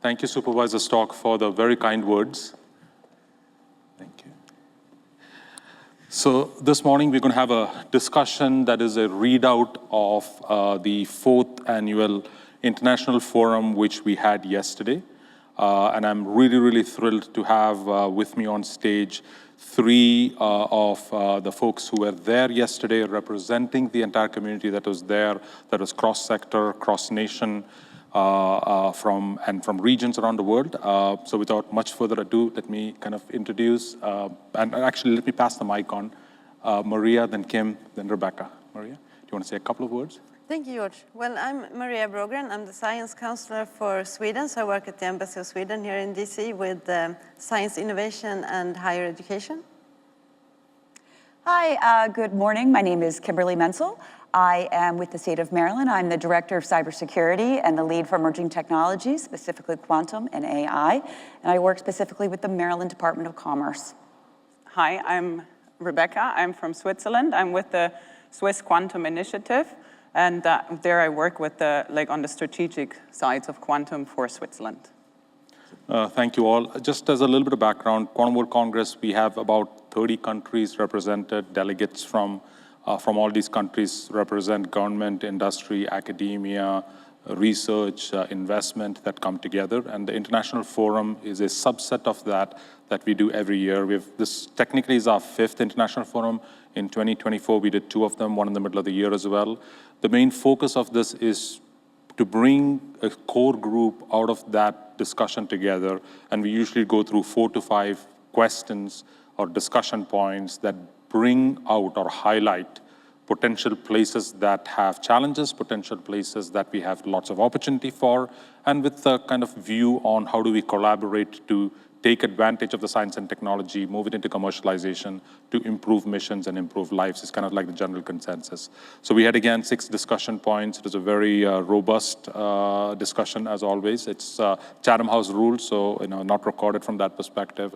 Thank you, Supervisor Stock, for the very kind words. Thank you. So this morning, we're going to have a discussion that is a readout of the 4th annual International Forum, which we had yesterday. And I'm really, really thrilled to have with me on stage three of the folks who were there yesterday representing the entire community that was there, that was cross-sector, cross-nation, from regions around the world. So without much further ado, let me kind of introduce, and actually let me pass the mic on, Maria, then Kim, then Rebekka. Maria, do you want to say a couple of words? Thank you, George. Well, I'm Maria Brogren. I'm the science counselor for Sweden, so I work at the Embassy of Sweden here in DC with science innovation and higher education. Hi, good morning. My name is Kimberley Mentzell. I am with the state of Maryland. I'm the director of cybersecurity and the lead for emerging technologies, specifically quantum and AI. And I work specifically with the Maryland Department of Commerce. Hi, I'm Rebekka. I'm from Switzerland. I'm with the Swiss Quantum Initiative. And there I work with on the strategic sides of quantum for Switzerland. Thank you all. Just as a little bit of background, Quantum World Congress, we have about 30 countries represented. Delegates from all these countries represent government, industry, academia, research, investment that come together. And the International Forum is a subset of that we do every year. This technically is our 5th International Forum. In 2024, we did 2 of them, one in the middle of the year as well. The main focus of this is to bring a core group out of that discussion together, and we usually go through 4 to 5 questions or discussion points that bring out or highlight potential places that have challenges, potential places that we have lots of opportunity for, and with the kind of view on how do we collaborate to take advantage of the science and technology, move it into commercialization to improve missions and improve lives is kind of like the general consensus. So we had, again, 6 discussion points. It was a very robust discussion, as always. It's Chatham House rules, so not recorded from that perspective.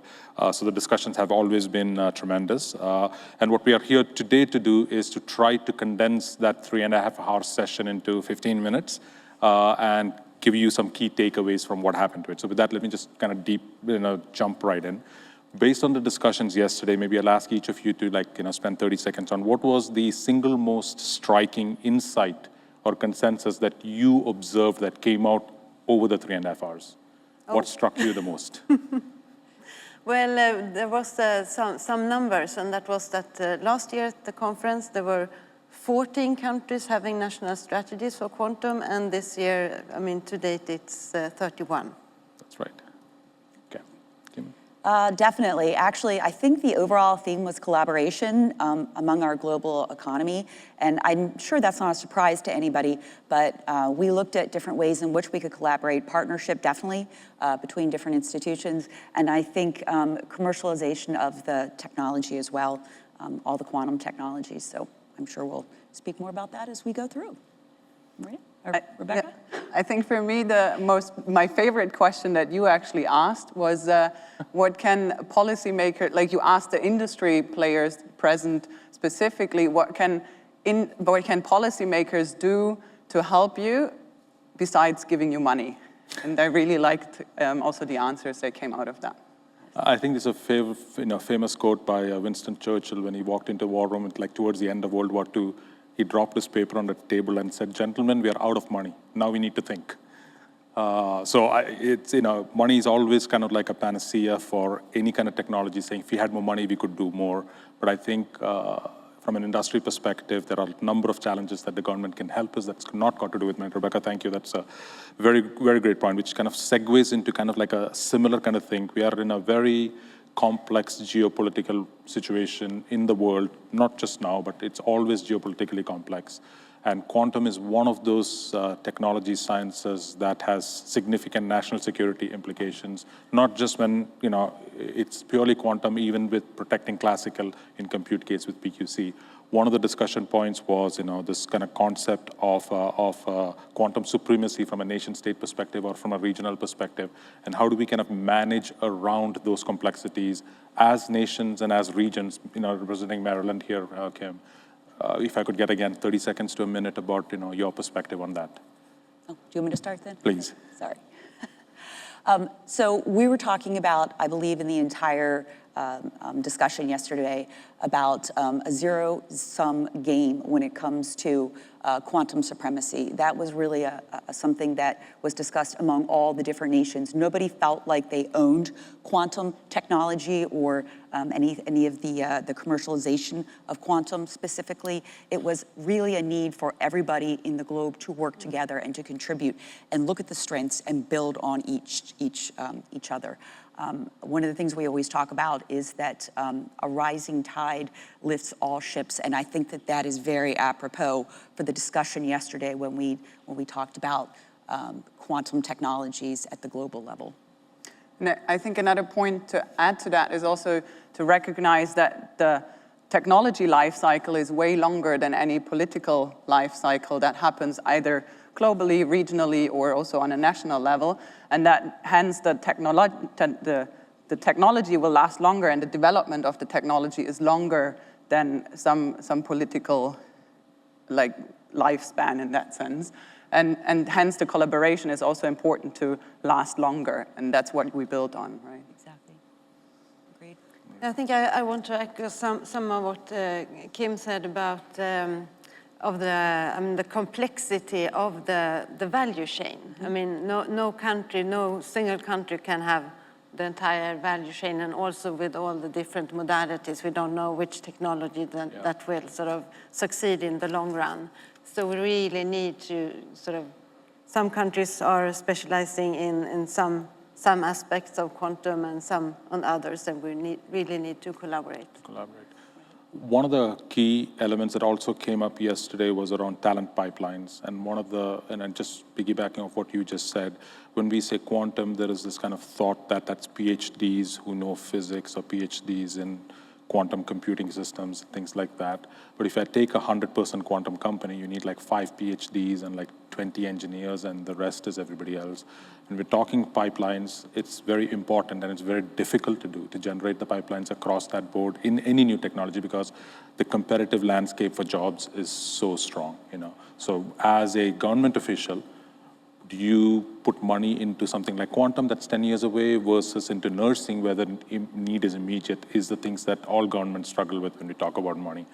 So the discussions have always been tremendous. And what we are here today to do is to try to condense that 3.5-hour session into 15 minutes and give you some key takeaways from what happened to it. So with that, let me just kind of jump right in. Based on the discussions yesterday, maybe I'll ask each of you to spend 30 seconds on what was the single most striking insight or consensus that you observed that came out over the 3.5 hours? Oh. What struck you the most? Well, there was some numbers, and that was that last year at the conference, there were 14 countries having national strategies for quantum, and this year, to date, it's 31. That's right. Okay. Kim? Definitely. Actually, I think the overall theme was collaboration among our global economy, and I'm sure that's not a surprise to anybody, but we looked at different ways in which we could collaborate, partnership definitely between different institutions, and I think commercialization of the technology as well, all the quantum technologies. So I'm sure we'll speak more about that as we go through. Maria or Rebekka? Yeah, I think for me, my favorite question that you actually asked was what can policymakers, you asked the industry players present specifically, what can policymakers do to help you besides giving you money? And I really liked also the answers that came out of that. I think there's a famous quote by Winston Churchill when he walked into a war room towards the end of World War II. He dropped his paper on the table and said, "Gentlemen, we are out of money. Now we need to think." Money is always kind of like a panacea for any kind of technology, saying if we had more money, we could do more. But I think from an industry perspective, there are a number of challenges that the government can help us that's not got to do with money. Rebekka, thank you. That's a very, very great point, which kind of segues into kind of like a similar kind of thing. We are in a very complex geopolitical situation in the world, not just now, but it's always geopolitically complex. And quantum is one of those technology sciences that has significant national security implications, not just when it's purely quantum, even with protecting classical in compute case with PQC. One of the discussion points was this kind of concept of quantum supremacy from a nation-state perspective or from a regional perspective, and how do we kind of manage around those complexities as nations and as regions, representing Maryland here, Kim. If I could get, again, 30 seconds to a minute about your perspective on that. Oh, do you want me to start then? Please. Sorry. So we were talking about, I believe in the entire discussion yesterday, about a zero-sum game when it comes to quantum supremacy. That was really something that was discussed among all the different nations. Nobody felt like they owned quantum technology or any of the commercialization of quantum specifically. It was really a need for everybody in the globe to work together and to contribute and look at the strengths and build on each other. One of the things we always talk about is that a rising tide lifts all ships, and I think that that is very apropos for the discussion yesterday when we talked about quantum technologies at the global level. And I think another point to add to that is also to recognize that the technology life cycle is way longer than any political life cycle that happens either globally, regionally, or also on a national level, and that hence the technology will last longer, and the development of the technology is longer than some political lifespan in that sense. And hence the collaboration is also important to last longer, and that's what we build on, right? Exactly. Agreed. I think I want to echo some of what Kim said about the complexity of the value chain. Mm-hmm. I mean, no country, no single country can have the entire value chain, and also with all the different modalities, we don't know which technology that will sort of succeed in the long run. So we really need to some countries are specializing in some aspects of quantum and some on others, and we really need to collaborate. One of the key elements that also came up yesterday was around talent pipelines. And and I'm just piggybacking off what you just said, when we say quantum, there is this kind of thought that that's PhDs who know physics or PhDs in quantum computing systems, things like that. But if I take a 100% quantum company, you need like 5 PhDs and like 20 engineers, and the rest is everybody else. When we're talking pipelines, it's very important, and it's very difficult to do, to generate the pipelines across that board in any new technology, because the competitive landscape for jobs is so strong, So as a government official, do you put money into something like quantum that's 10 years away versus into nursing where the need is immediate, is the things that all governments struggle with when we talk about money.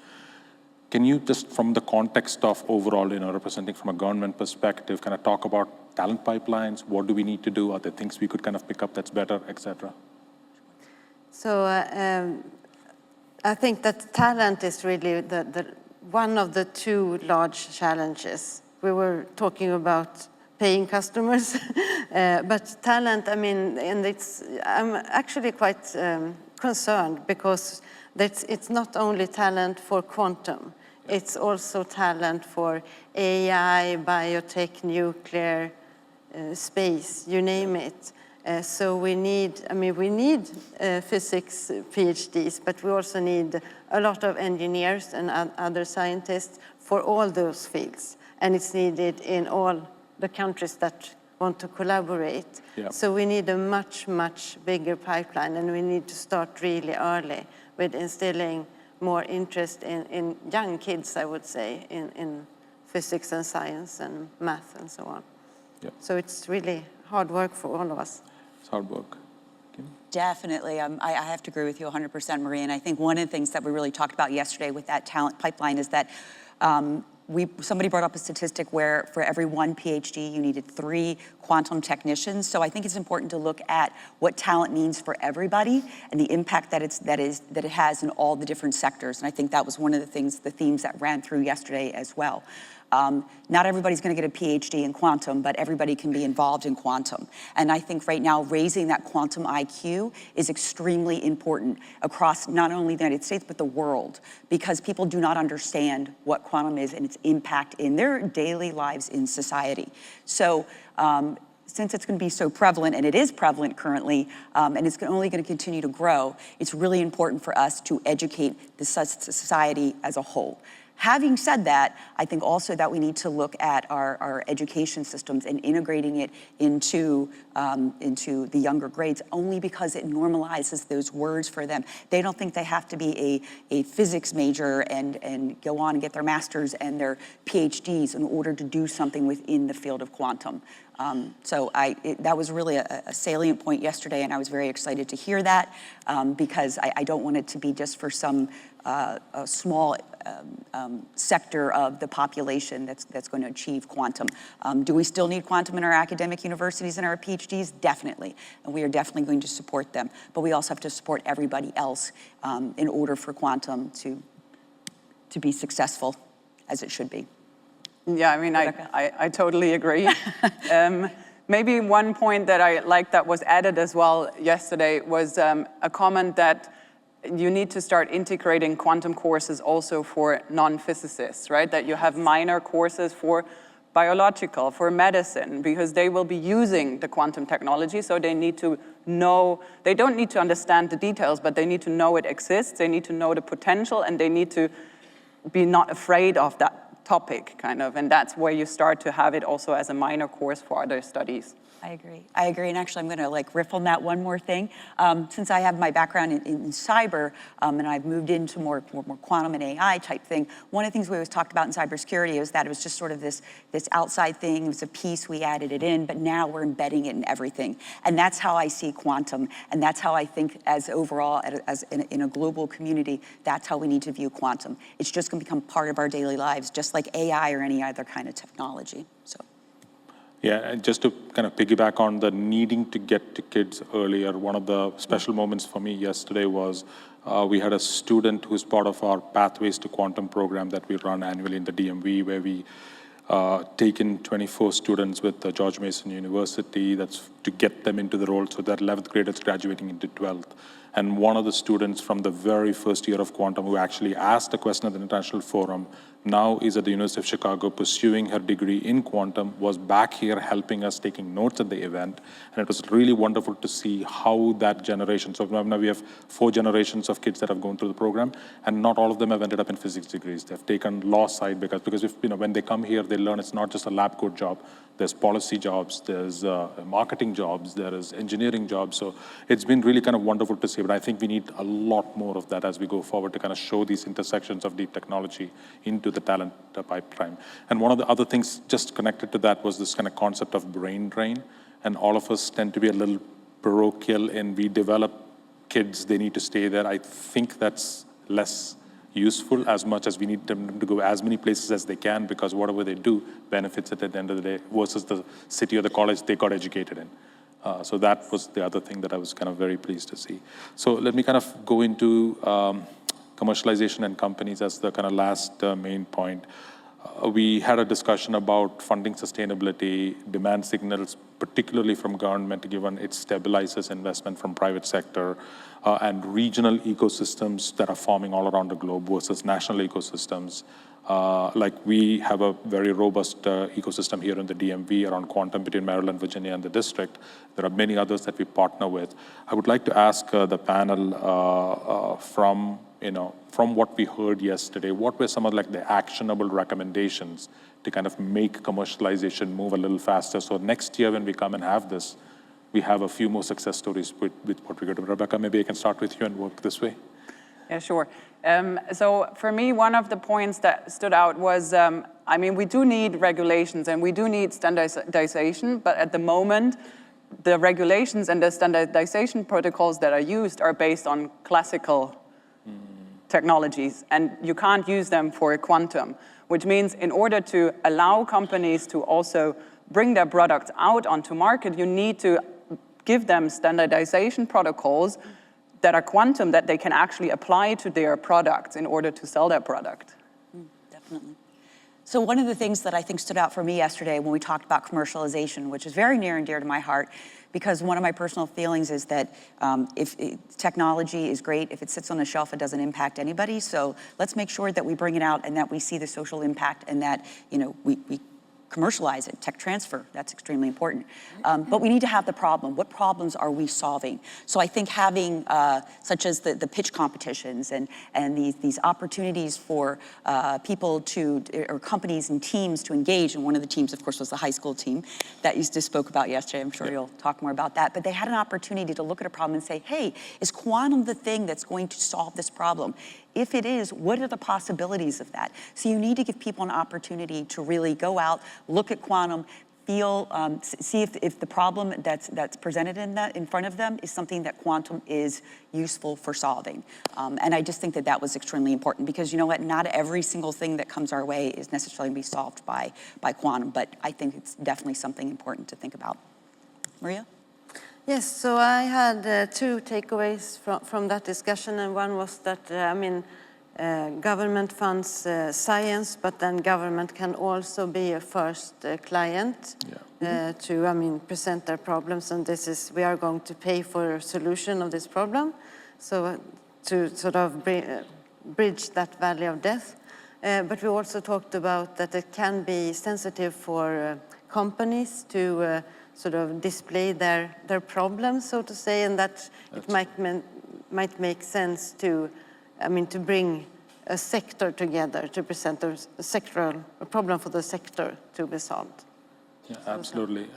Can you just, from the context of overall, representing from a government perspective, kind of talk about talent pipelines? What do we need to do? Are there things we could kind of pick up that's better, et cetera? So I think that talent is really one of the two large challenges. We were talking about paying customers, but talent, and I'm actually quite concerned because it's not only talent for quantum, it's also talent for AI, biotech, nuclear, space, you name it. So we need physics PhDs, but we also need a lot of engineers and other scientists for all those fields. And it's needed in all the countries that want to collaborate. Yeah. So we need a much, much bigger pipeline, and we need to start really early with instilling more interest in young kids, I would say, in physics and science and math and so on. Yeah. So it's really hard work for all of us. It's hard work. Kim? Definitely. I have to agree with you 100%, Maria. And I think one of the things that we really talked about yesterday with that talent pipeline is that somebody brought up a statistic where for every 1 PhD, you needed 3 quantum technicians. So I think it's important to look at what talent means for everybody and the impact that it has in all the different sectors. And I think that was one of the themes that ran through yesterday as well. Not everybody's going to get a PhD in quantum, but everybody can be involved in quantum. And I think right now raising that quantum IQ is extremely important across not only the United States, but the world, because people do not understand what quantum is and its impact in their daily lives in society. So since it's going to be so prevalent, and it is prevalent currently, and it's only going to continue to grow, it's really important for us to educate the society as a whole. Having said that, I think also that we need to look at our education systems and integrating it into the younger grades, only because it normalizes those words for them. They don't think they have to be a physics major and go on and get their masters and their PhDs in order to do something within the field of quantum. So that was really a salient point yesterday, and I was very excited to hear that because I don't want it to be just for some a small sector of the population that's going to achieve quantum. Do we still need quantum in our academic universities and our PhDs? Definitely, and we are definitely going to support them. But we also have to support everybody else in order for quantum to be successful as it should be. Yeah, I mean, I totally agree. Maybe one point that I liked that was added as well yesterday was a comment that you need to start integrating quantum courses also for non-physicists, right? That you have minor courses for biological, for medicine, because they will be using the quantum technology, so they need to know, they don't need to understand the details, but they need to know it exists, they need to know the potential, and they need to be not afraid of that topic, kind of, and that's where you start to have it also as a minor course for other studies. I agree, and actually I'm going to riff on that one more thing. Since I have my background in cyber, and I've moved into more quantum and AI type thing, one of the things we always talked about in cybersecurity is that it was just sort of this outside thing, it was a piece, we added it in, but now we're embedding it in everything. And that's how I see quantum, and that's how I think as overall, as in a global community, that's how we need to view quantum. It's just going to become part of our daily lives, just like AI or any other kind of technology. So. Yeah, and just to kind of piggyback on the needing to get to kids earlier, one of the special moments for me yesterday was we had a student who's part of our Pathways to Quantum program that we run annually in the DMV, where we take in 24 students with George Mason University, that's to get them into the role, so they're 11th graders graduating into 12th. And one of the students from the very first year of quantum who actually asked a question at the International Forum now is at the University of Chicago pursuing her degree in quantum, was back here helping us, taking notes at the event. And it was really wonderful to see how that generation, so now we have 4 generations of kids that have gone through the program, and not all of them have ended up in physics degrees. They've taken law side because if, when they come here, they learn it's not just a lab coat job. There's policy jobs, there's marketing jobs, there is engineering jobs. So it's been really kind of wonderful to see, but I think we need a lot more of that as we go forward to kind of show these intersections of deep technology into the talent pipeline. And one of the other things just connected to that was this kind of concept of brain drain. And all of us tend to be a little parochial and we develop kids, they need to stay there. I think that's less useful as much as we need them to go as many places as they can, because whatever they do benefits it at the end of the day versus the city or the college they got educated in. So that was the other thing that I was kind of very pleased to see. So let me kind of go into commercialization and companies as the kind of last main point. We had a discussion about funding sustainability, demand signals, particularly from government, given it stabilizes investment from private sector, and regional ecosystems that are forming all around the globe versus national ecosystems. Like we have a very robust ecosystem here in the DMV around quantum between Maryland, Virginia, and the district. There are many others that we partner with. I would like to ask the panel from what we heard yesterday, what were some of the actionable recommendations to kind of make commercialization move a little faster? So next year when we come and have this, we have a few more success stories with what we got. Rebekka, maybe I can start with you and work this way. Yeah, sure. So for me, one of the points that stood out was, I mean, we do need regulations and we do need standardization, but at the moment, the regulations and the standardization protocols that are used are based on classical technologies, and you can't use them for quantum, which means in order to allow companies to also bring their products out onto market, you need to give them standardization protocols that are quantum, that they can actually apply to their products in order to sell their product. Definitely. So one of the things that I think stood out for me yesterday when we talked about commercialization, which is very near and dear to my heart, because one of my personal feelings is that technology is great. If it sits on a shelf, it doesn't impact anybody. So let's make sure that we bring it out and that we see the social impact and that we commercialize it, tech transfer, that's extremely important. But we need to have the problem. What problems are we solving? So I think having, such as the pitch competitions and these opportunities for people or companies and teams to engage, and one of the teams, of course, was the high school team that you just spoke about yesterday. I'm sure you'll talk more about that. But they had an opportunity to look at a problem and say, hey, is quantum the thing that's going to solve this problem? If it is, what are the possibilities of that? So you need to give people an opportunity to really go out, look at quantum, feel, see if the problem that's presented in front of them is something that quantum is useful for solving. And I just think that was extremely important, because you know what, not every single thing that comes our way is necessarily going to be solved by quantum, but I think it's definitely something important to think about. Maria? Yes, so I had two takeaways from that discussion, and one was that, government funds science, but then government can also be a first client to, present their problems, and we are going to pay for a solution of this problem, so to sort of bridge that valley of death. But we also talked about that it can be sensitive for companies to sort of display their problems, so to say, and that it might make sense to, to bring a sector together to present a problem for the sector to be solved. Yeah, absolutely.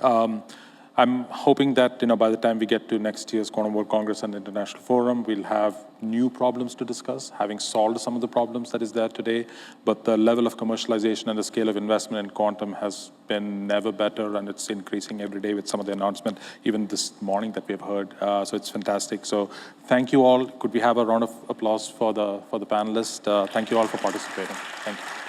I'm hoping that by the time we get to next year's Quantum World Congress and International Forum, we'll have new problems to discuss, having solved some of the problems that is there today. But the level of commercialization and the scale of investment in quantum has been never better, and it's increasing every day with some of the announcement, even this morning that we've heard. So it's fantastic. So thank you all. Could we have a round of applause for the panelists? Thank you all for participating. Thank you.